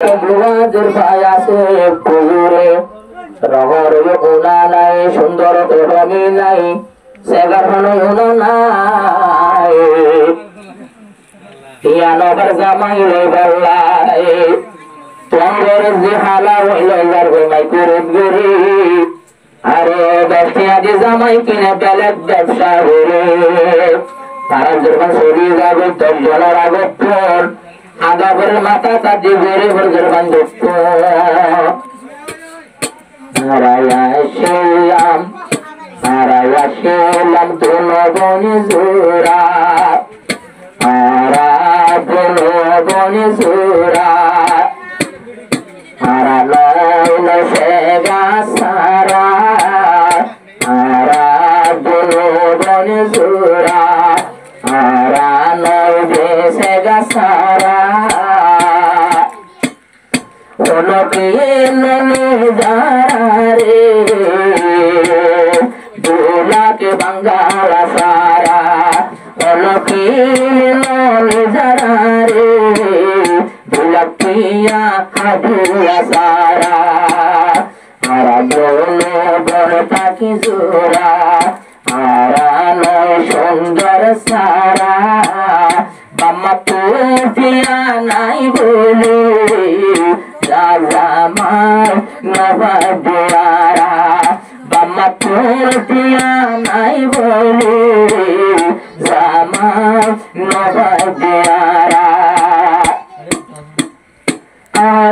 ব্রুয়াজের ভাই আছে পুজুরে রহর উনা নাই সুন্দর রমি নাই সেগার হলো উনা নাই ইয়ানবার জামাই লই বল্লাই তোমার যে হালা হইল যার গোমাই করে গরি আরে দশটিয়া যে জামাই কিনে বেলেগ ব্যবসা হইলে তারা যখন শরীর যাবে দশজনের আগত আদা করে মাথা কাটি গড়ে ভরগের বান্ধব হারাইয়া শেলাম ধনবনে জোড়া হারা ধনবনে জোড়া হারা লইল সে গাছারা হারা ধনবনে জোড়া হারা লইল সে গাছারা রে দুলাকে বাঙ্গালা সারা যারা রে দুলাকিয়া খাদিয়া সারা হারা বলো বড় পাখি জোড়া হারা নয় সুন্দর সারা বাম্মা পুটিয়া নাই বলে জামাই নবাদিয়ারা বাম্মা পুটিয়া নাই বলে জামাই নবাদিয়ারা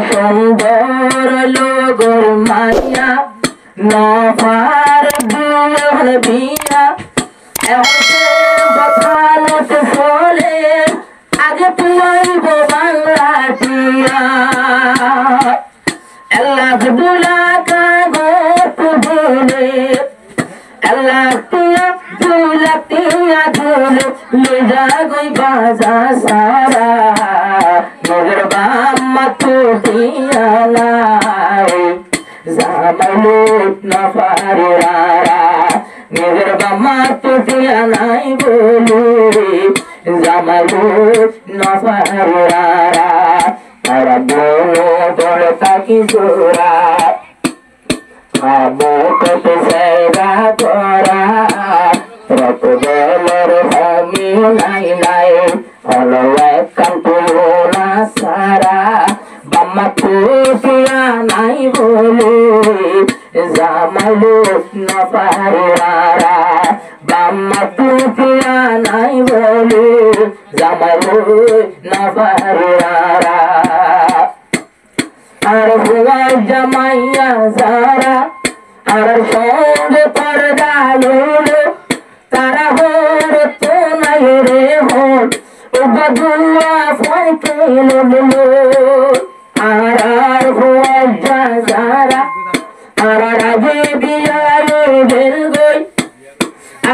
সুন্দর লোগর মাইয়া নফার দুল বিয়া বথালত ফলে আগে পুয়াইব বাংলা টিয়া আল্লাহ দুলা কাগজ ভুলে আল্লাহ টিয়া দুলা টিয়া ধুলে ले जा कोई बाजा सारा मगर बाम्मा टूटिया लाए जामलो न पारारा मगर बाम्मा टूटिया नहीं बोले जामलो न पारारा अरे बोलो बोलता की जोरा आबो तो सेगा कोरा रत बेलर हमी নাই নাই হলো একখান পুরোনা সারা বাম্মা পুটিয়া নাই বলে জামাইলো নপারারা বাম্মা পুটিয়া নাই বলে জামাইলো নপারারা আর ভুয়াই জামাইয়া যারা আর সঙ্গে পর্দা লইলো তারা হর তো নাই রে হর ও বদুয়া ফাইতে ললো আর ভুয়াই যারা আর রাজে বিয়ারে বেল গই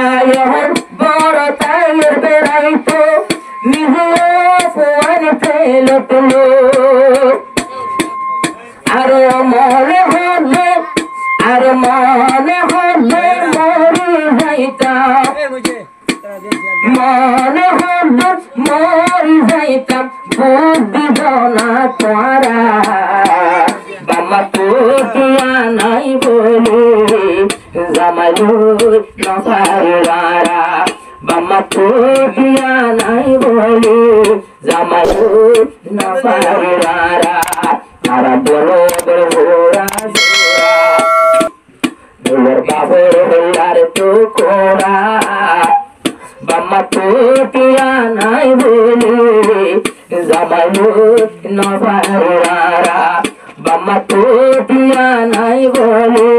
আয়হর বড় তাইয়ের বেড়াইতো নিহো ফুয়ান ফেলো তুলো আর মনে হলে আর মনে হলে মরি যাইতাম মনে হলে মরি যাইতাম বুদ্ধি না তোরা বাম্মা পুটিয়া নাই বলে জামাইলো নপারারা বাম্মা পুটিয়া নাই বলে জামাইলো নপারারা তারা বলো ঘোরা জোরা বাবুর হইয়ার তো কোরা বাম্মা পুটিয়া নাই বলে জামাইলো নপারারা বাম্মা পুটিয়া নাই বলে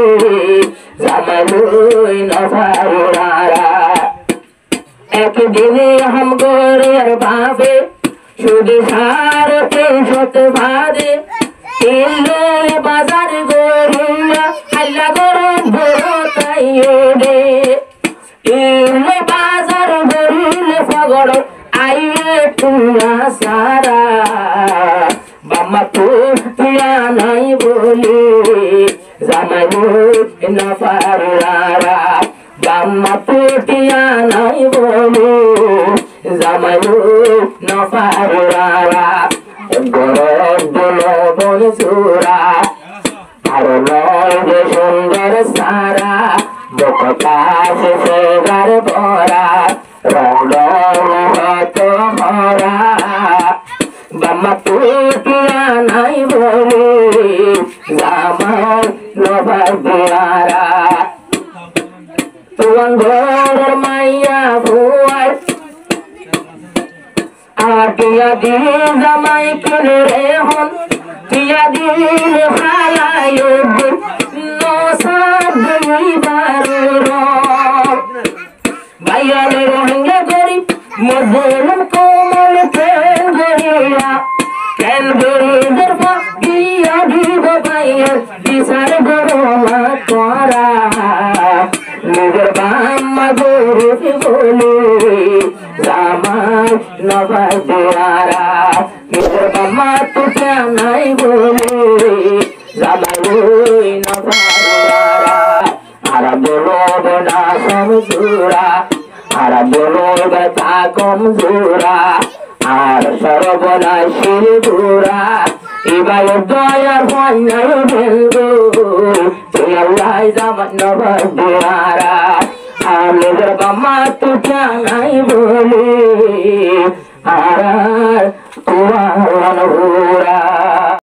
জামাইলো নপারারা একদিনে হাম গোরের ভাবে শুধু সারতে সত ভাদে এলো বাজার গরুয়া হাল্লা গরম বড় তাইয়ে দে এলো বাজার গরুলে ফগড় আইয়ে পুয়া সারা বাম্মা পুটিয়া নাই বলে জামাইলো নপারারা বাম্মা পুটিয়া নাই বলে জামাইলো নপারারা গরম মন চূড়া আর নয় যে সুন্দর সারা মুখটা সেগার ভরা রঙ হত হরা বাম্মা টুটিয়া নাই বলে জামাই নবার দিয়ারা তুয়ান ঘরের মাইয়া ভুয়ার আর টিয়া দিয়ে জামাই কিনে রে হন টিয়া দিয়ে হালাই নসাদ বারুর ভাইয়ালে রোহিঙ্গা গরিব মজলুম কোমল কেন গরিয়া কেন গরিবের দিয়া দিব ভাইয়ার বিচার গরমা করা নিজের বাম্মা গরিব বলে জামাই নবাই দিয়ারা নিজের বাম্মা তো নাই বলে জামাই ওই নবাই দিয়ারা আর বলো না সমজুরা আর বলো বেতা কমজোরা আর সর্বনাশীর ঘোরা এবার দয়ার হয় বলবো আল্লাহ জামাই নবাই দিয়ারা আর নিজের বাম্মা তো নাই বলে আর তোমার ঘোরা